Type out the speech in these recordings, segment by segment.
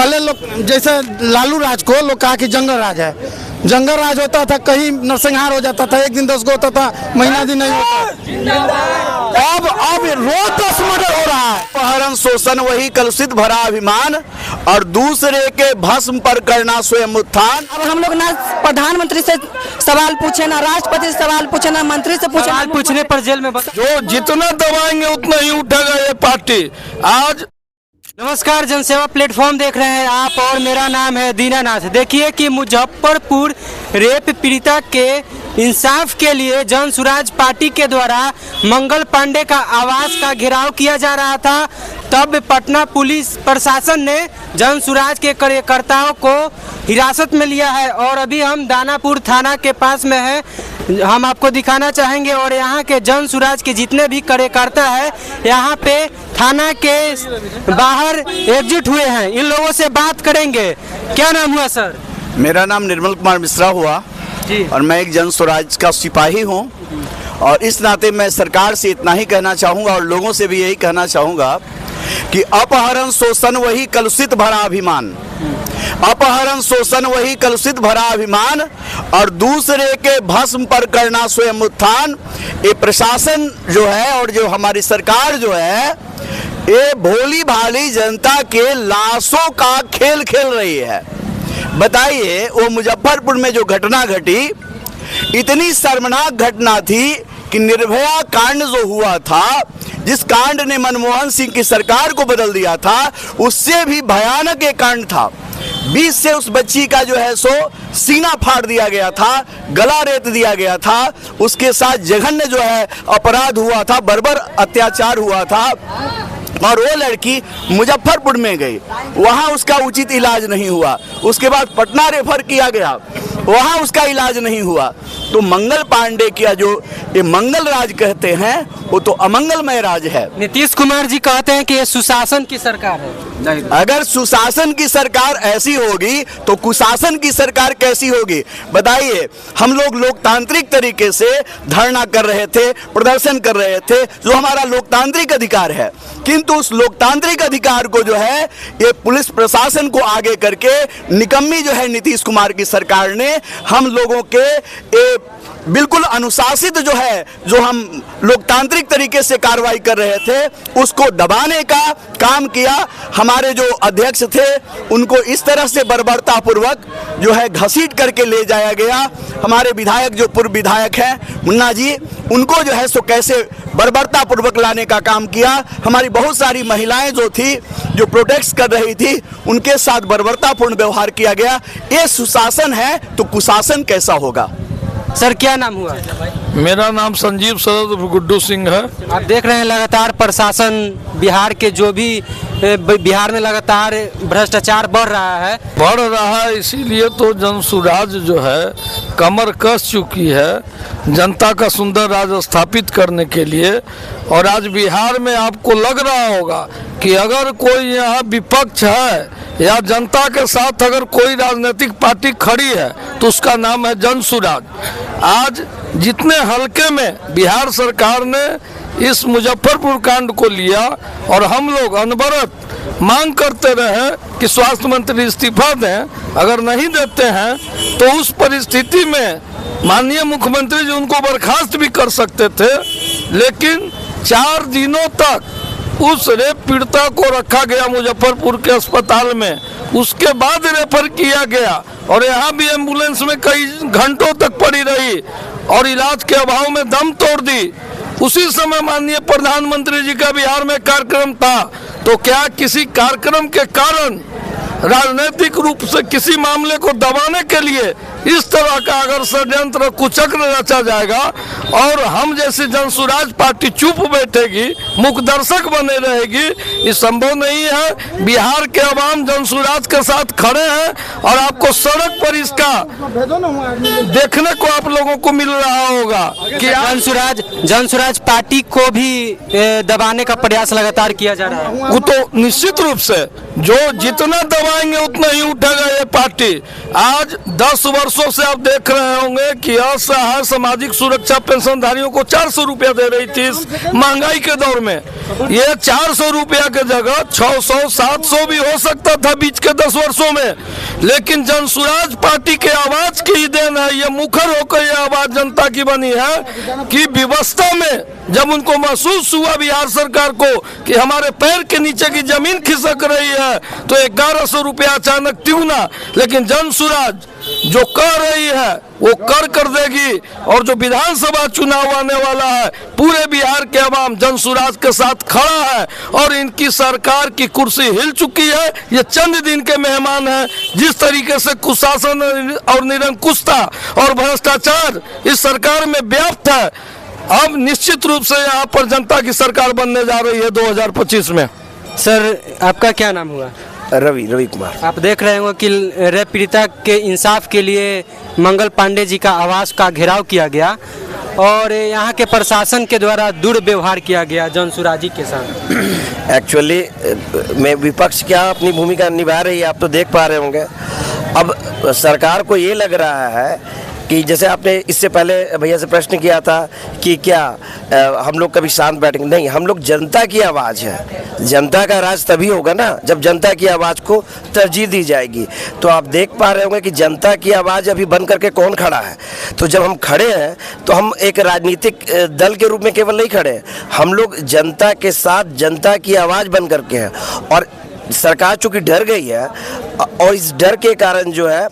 पहले लोग जैसे लालू राज को लोग कहा कि जंगल राज है, जंगल राज होता था, कहीं नरसंहार हो जाता था, एक दिन 10 गो होता था, महीना दिन नहीं होता। अब रोज 10 मर्डर हो रहा है। अपहरण, शोषण वही कलुषित भरा अभिमान और दूसरे के भस्म पर करना स्वयं उत्थान। अब हम लोग ना प्रधानमंत्री से सवाल पूछे, ना राष्ट्रपति से सवाल पूछे, ना मंत्री से पूछे। सवाल पूछने पर जेल में जो जितना दबाएंगे उतना ही उठेगा ये पार्टी। आज नमस्कार, जनसेवा प्लेटफॉर्म देख रहे हैं आप और मेरा नाम है दीनानाथ। देखिए कि मुजफ्फरपुर रेप पीड़िता के इंसाफ के लिए जन सुराज पार्टी के द्वारा मंगल पांडे का आवास का घेराव किया जा रहा था। तब पटना पुलिस प्रशासन ने जन सुराज के कार्यकर्ताओं को हिरासत में लिया है और अभी हम दानापुर थाना के पास में हैं। हम आपको दिखाना चाहेंगे और यहाँ के जन सुराज के जितने भी कार्यकर्ता हैं यहाँ पे थाना के बाहर एकजुट हुए हैं। इन लोगों से बात करेंगे। क्या नाम हुआ सर? मेरा नाम निर्मल कुमार मिश्रा हुआ जी। और मैं एक जन स्वराज का सिपाही हूँ और इस नाते मैं सरकार से इतना ही कहना चाहूँगा और लोगों से भी यही कहना चाहूँगा कि अपहरण, शोषण वही कलुषित भरा अभिमान, अपहरण, शोषण वही कलुषित भरा अभिमान और दूसरे के भस्म पर करना स्वयं उत्थान। ये प्रशासन जो है और जो हमारी सरकार जो है ये भोली भाली जनता के लाशों का खेल खेल रही है। बताइए, वो मुजफ्फरपुर में जो घटना घटी, इतनी शर्मनाक घटना थी कि निर्भया कांड जो हुआ था, जिस कांड ने मनमोहन सिंह की सरकार को बदल दिया था, उससे भी भयानक एक कांड था। 20 से उस बच्ची का जो है सो सीना फाड़ दिया गया था, गला रेत दिया गया था, उसके साथ जघन्य जो है अपराध हुआ था, बर्बर अत्याचार हुआ था और वो लड़की मुजफ्फरपुर में गई, वहाँ उसका उचित इलाज नहीं हुआ। उसके बाद पटना रेफर किया गया, वहाँ उसका इलाज नहीं हुआ। तो मंगल पांडे का जो ये मंगल राज कहते हैं वो तो अमंगलमय राज है। नीतीश कुमार जी कहते हैं कि ये सुशासन की सरकार है। अगर सुशासन की सरकार ऐसी होगी तो कुशासन की सरकार कैसी होगी? बताइए, हम लोग लोकतांत्रिक तरीके से धरना कर रहे थे, प्रदर्शन कर रहे थे, जो हमारा लोकतांत्रिक अधिकार है, किंतु उस लोकतांत्रिक अधिकार को जो है ये पुलिस प्रशासन को आगे करके निकम्मी जो है नीतीश कुमार की सरकार ने हम लोगों के बिल्कुल अनुशासित जो है, जो हम लोकतांत्रिक तरीके से कार्रवाई कर रहे थे, उसको दबाने का काम किया। हमारे जो अध्यक्ष थे उनको इस तरह से बर्बरतापूर्वक जो है घसीट करके ले जाया गया। हमारे विधायक जो पूर्व विधायक हैं मुन्ना जी, उनको जो है सो कैसे बर्बरतापूर्वक लाने का काम किया। हमारी बहुत सारी महिलाएं जो थी, जो प्रोटेस्ट कर रही थी, उनके साथ बर्बरतापूर्ण व्यवहार किया गया। ये सुशासन है तो कुशासन कैसा होगा? सर क्या नाम हुआ? मेरा नाम संजीव शरद गुड्डू सिंह है। आप देख रहे हैं लगातार प्रशासन बिहार के जो भी बिहार में लगातार भ्रष्टाचार बढ़ रहा है, इसीलिए तो जन सुराज जो है कमर कस चुकी है जनता का सुंदर राज स्थापित करने के लिए। और आज बिहार में आपको लग रहा होगा कि अगर कोई यहाँ विपक्ष है या जनता के साथ अगर कोई राजनीतिक पार्टी खड़ी है तो उसका नाम है जन सुराज। आज जितने हल्के में बिहार सरकार ने इस मुजफ्फरपुर कांड को लिया और हम लोग अनवरत मांग करते रहे कि स्वास्थ्य मंत्री इस्तीफा दें, अगर नहीं देते हैं तो उस परिस्थिति में माननीय मुख्यमंत्री जी उनको बर्खास्त भी कर सकते थे। लेकिन 4 दिनों तक उस रेप पीड़िता को रखा गया मुजफ्फरपुर के अस्पताल में, उसके बाद रेफर किया गया और यहाँ भी एम्बुलेंस में कई घंटों तक पड़ी रही और इलाज के अभाव में दम तोड़ दी। उसी समय माननीय प्रधानमंत्री जी का बिहार में कार्यक्रम था, तो क्या किसी कार्यक्रम के कारण राजनीतिक रूप से किसी मामले को दबाने के लिए इस तरह का अगर षड्यंत्र कुचक्र रचा जाएगा और हम जैसी जन सुराज पार्टी चुप बैठेगी, मुख दर्शक बने रहेगी, ये संभव नहीं है। बिहार के अवाम जन सुराज के साथ खड़े हैं और आपको सड़क पर इसका देखने को आप लोगों को मिल रहा होगा कि जन सुराज पार्टी को भी दबाने का प्रयास लगातार किया जा रहा है। वो तो निश्चित रूप से जो जितना दबाएंगे उतना ही उठेगा ये पार्टी। आज 10 वर्ष वर्षों से आप देख रहे होंगे कि असहाय सामाजिक सुरक्षा पेंशनधारियों को 400 रुपया दे रही थी इस महंगाई के दौर में। ये 400 रुपया के जगह 600 700 भी हो सकता था बीच के 10 वर्षों में, लेकिन जनसुराज पार्टी के आवाज की ही देन है। ये मुखर होकर ये आवाज जनता की बनी है कि व्यवस्था में जब उनको महसूस हुआ बिहार सरकार को कि हमारे पैर के नीचे की जमीन खिसक रही है, तो 1100 रुपया अचानक ट्यूना, लेकिन जनसुराज जो कर रही है वो कर देगी। और जो विधानसभा चुनाव आने वाला है, पूरे बिहार के अवाम जनसुराज के साथ खड़ा है और इनकी सरकार की कुर्सी हिल चुकी है। ये चंद दिन के मेहमान हैं। जिस तरीके से कुशासन और निरंकुशता और भ्रष्टाचार इस सरकार में व्याप्त है, अब निश्चित रूप से यहाँ पर जनता की सरकार बनने जा रही है 2025 में। सर, आपका क्या नाम हुआ? रवि कुमार। आप देख रहे होंगे कि रेप पीड़िता के इंसाफ के लिए मंगल पांडे जी का आवास का घेराव किया गया और यहाँ के प्रशासन के द्वारा दुर्व्यवहार किया गया जनसुराजी के साथ। एक्चुअली मैं विपक्ष क्या अपनी भूमिका निभा रही है, आप तो देख पा रहे होंगे। अब सरकार को ये लग रहा है कि जैसे आपने इससे पहले भैया से प्रश्न किया था कि क्या हम लोग कभी शांत बैठेंगे, नहीं, हम लोग जनता की आवाज़ है। जनता का राज तभी होगा ना जब जनता की आवाज़ को तरजीह दी जाएगी। तो आप देख पा रहे होंगे कि जनता की आवाज़ अभी बन करके कौन खड़ा है। तो जब हम खड़े हैं तो हम एक राजनीतिक दल के रूप में केवल नहीं खड़े हैं, हम लोग जनता के साथ जनता की आवाज़ बन करके हैं। और सरकार चूँकि डर गई है और इस डर के कारण जो है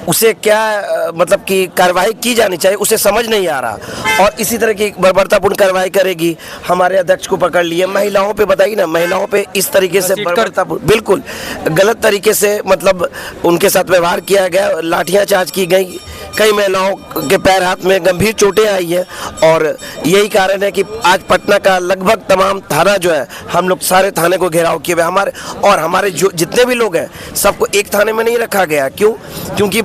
उसे क्या मतलब कि कार्रवाई की जानी चाहिए उसे समझ नहीं आ रहा और इसी तरह की बर्बरतापूर्ण कार्रवाई करेगी। हमारे अध्यक्ष को पकड़ लिए, महिलाओं पे बताइए ना, महिलाओं पे इस तरीके से बर्बरतापूर्ण बिल्कुल गलत तरीके से मतलब उनके साथ व्यवहार किया गया, लाठियां चार्ज की गई, कई महिलाओं के पैर हाथ में गंभीर चोटें आई है। और यही कारण है कि आज पटना का लगभग तमाम थाना जो है, हम लोग सारे थाने को घेराव किए हुए हमारे जो जितने भी लोग हैं सबको एक थाने में नहीं रखा गया। क्यों? क्योंकि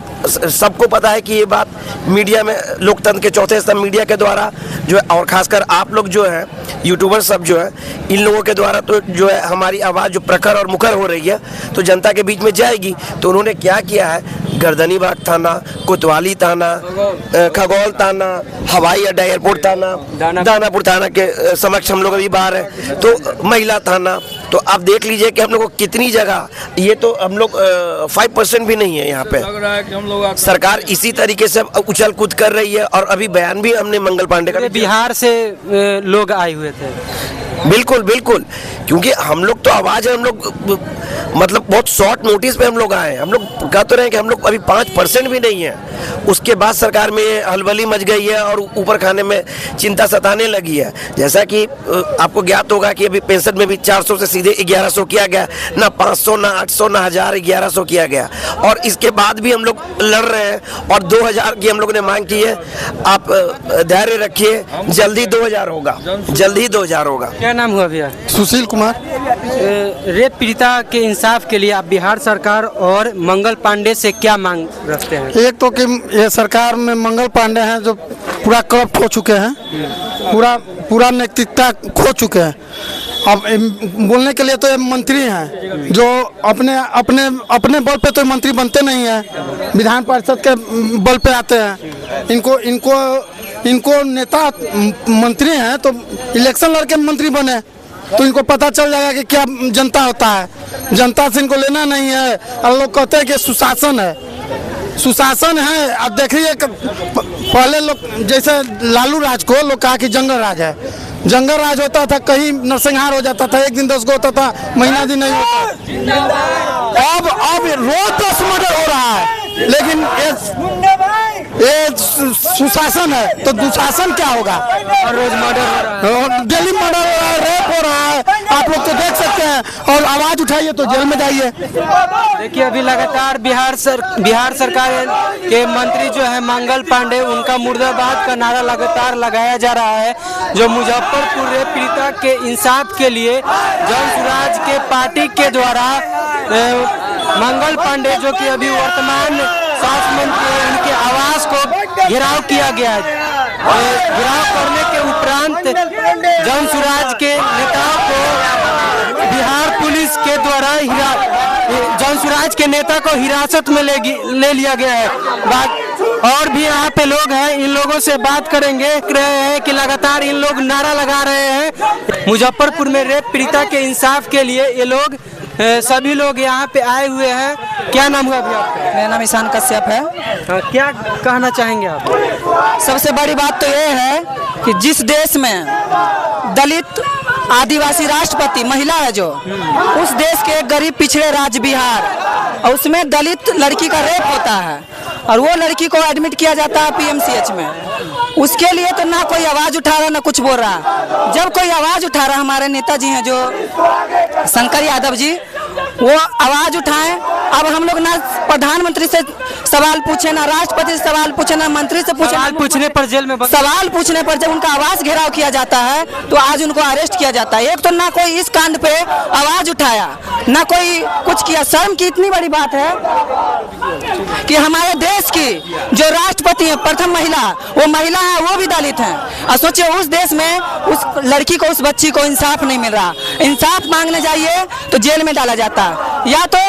सबको पता है कि ये बात मीडिया में, लोकतंत्र के चौथे स्तंभ मीडिया के द्वारा जो है, और खासकर आप लोग जो हैं यूट्यूबर सब जो है, इन लोगों के द्वारा तो जो है हमारी आवाज़ जो प्रखर और मुखर हो रही है तो जनता के बीच में जाएगी। तो उन्होंने क्या किया है, गर्दनीबाग थाना, कोतवाली थाना, खगौल थाना, हवाई अड्डा एयरपोर्ट थाना, दानापुर थाना के समक्ष हम लोग अभी बाहर हैं, तो महिला थाना, तो आप देख लीजिए कि हम लोग को कितनी जगह, ये तो हम लोग 5% भी नहीं है यहाँ पे। लग रहा है कि हम लोग सरकार इसी तरीके से उछल कूद कर रही है। और अभी बयान भी हमने मंगल पांडे का, बिहार से लोग आए हुए थे। बिल्कुल बिल्कुल, क्योंकि हम लोग तो आवाज़ है, हम लोग मतलब बहुत शॉर्ट नोटिस पे हम लोग आए। हम लोग कह तो रहे हैं कि हम लोग अभी 5% भी नहीं है, उसके बाद सरकार में हलबली मच गई है और ऊपर खाने में चिंता सताने लगी है। जैसा कि आपको ज्ञात होगा कि अभी पेंशन में भी 400 से सीधे 1100 किया गया, ना 500 ना 800 ना 1000, 1100 किया गया। और इसके बाद भी हम लोग लड़ रहे हैं और 2000 की हम लोग ने मांग की है। आप धैर्य रखिए, जल्दी 2000 होगा, जल्दी 2000 होगा। क्या नाम हुआ भैया? सुशील कुमार। रेप पीड़िता के इंसाफ के लिए आप बिहार सरकार और मंगल पांडे से क्या मांग रखते हैं? एक तो कि ये सरकार में मंगल पांडे हैं जो पूरा करप्ट हो चुके हैं, पूरा नैतिकता खो चुके हैं। अब बोलने के लिए तो ये मंत्री हैं जो अपने बल पे तो मंत्री बनते नहीं हैं, विधान परिषद के बल पे आते हैं। इनको नेता मंत्री हैं तो इलेक्शन लड़के मंत्री बने तो इनको पता चल जाएगा कि क्या जनता होता है। जनता से इनको लेना नहीं है। और लोग कहते हैं कि सुशासन है, सुशासन है। अब देखिए पहले लोग जैसे लालू राज को लोग कहा कि जंगल राज है, जंगल राज होता था, कहीं नरसंहार हो जाता था, एक दिन 10 गो होता था, महीना दिन नहीं होता। अब रोज 10 मर्डर हो रहा है, लेकिन ये सुशासन है तो दुशासन क्या होगा? रोज मर्डर हो रहा है, डेली मर्डर हो रहा है, रेप हो रहा है, आप लोग तो देख सकते हैं। और आवाज उठाइए तो जेल में जाइए। देखिए अभी लगातार बिहार सरकार के मंत्री जो है मंगल पांडे, उनका मुर्दाबाद का नारा लगातार लगाया जा रहा है। जो मुजफ्फरपुर रेप पीड़िता के इंसाफ के लिए जनसुराज के पार्टी के द्वारा मंगल पांडे जो कि अभी वर्तमान स्वास्थ्य मंत्री, उनके आवास को घेराव किया गया है। घेराव करने के उपरांत जनसुराज के नेताओं को बिहार पुलिस के द्वारा जनसुराज के नेता को हिरासत में ले लिया गया है। और भी यहाँ पे लोग हैं, इन लोगों से बात करेंगे। देख रहे हैं कि लगातार इन लोग नारा लगा रहे हैं। मुजफ्फरपुर में रेप पीड़िता के इंसाफ के लिए ये लोग सभी लोग यहाँ पे आए हुए हैं। क्या नाम हुआ अभी आपका? मेरा नाम ईशान कश्यप है। क्या कहना चाहेंगे आप? सबसे बड़ी बात तो ये है कि जिस देश में दलित आदिवासी राष्ट्रपति महिला है, जो उस देश के गरीब पिछड़े राज्य बिहार, और उसमें दलित लड़की का रेप होता है और वो लड़की को एडमिट किया जाता है पीएमसीएच में। उसके लिए तो ना कोई आवाज उठा रहा ना कुछ बोल रहा। जब कोई आवाज उठा रहा, हमारे नेताजी हैं जो शंकर यादव जी, वो आवाज उठाएं। अब हम लोग ना प्रधानमंत्री से सवाल पूछे, ना राष्ट्रपति से सवाल पूछे, ना मंत्री से पूछे। सवाल पूछने पर जेल में सवाल पूछने पर जब उनका आवास घेराव किया जाता है तो आज उनको अरेस्ट किया जाता है। एक तो ना कोई इस कांड पे आवाज उठाया, ना कोई कुछ किया। शर्म की इतनी बड़ी बात है कि हमारे देश की जो राष्ट्रपति है, प्रथम महिला, वो महिला है, वो भी दलित है। और सोचिए उस देश में उस लड़की को, उस बच्ची को इंसाफ नहीं मिल रहा। इंसाफ मांगने जाइए तो जेल में डाला जाता। या तो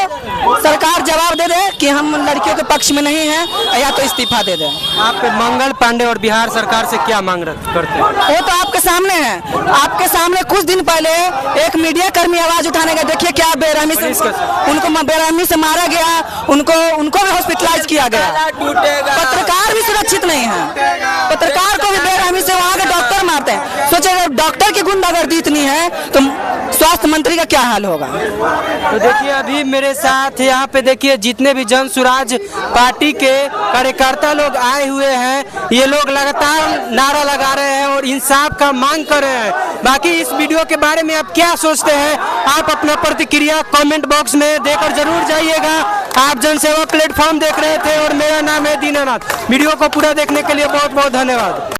सरकार जवाब दे दे कि हम लड़कियों के पक्ष में नहीं हैं, या तो इस्तीफा दे दे। आप मंगल पांडे और बिहार सरकार से क्या मांग करते हैं? वो तो आपके सामने है। आपके सामने कुछ दिन पहले एक मीडिया कर्मी आवाज उठाने गए, देखिए क्या बेरहमी से उनको बेरहमी से मारा गया, उनको भी हॉस्पिटलाइज किया गया। पत्रकार भी सुरक्षित नहीं है, पत्रकार को भी बेरहमी से वहाँ के डॉक्टर मारते हैं। सोचिए डॉक्टर की गुंडागर्दी इतनी है तो स्वास्थ्य मंत्री का क्या हाल होगा। तो देखिए अभी मेरे साथ यहाँ पे देखिए जितने भी जन सुराज पार्टी के कार्यकर्ता लोग आए हुए हैं, ये लोग लगातार नारा लगा रहे हैं और इंसाफ का मांग कर रहे हैं। बाकी इस वीडियो के बारे में आप क्या सोचते हैं, आप अपना प्रतिक्रिया कमेंट बॉक्स में देकर जरूर जाइएगा। आप जनसेवा प्लेटफॉर्म देख रहे थे और मेरा नाम है दीनानाथ। वीडियो को पूरा देखने के लिए बहुत बहुत धन्यवाद।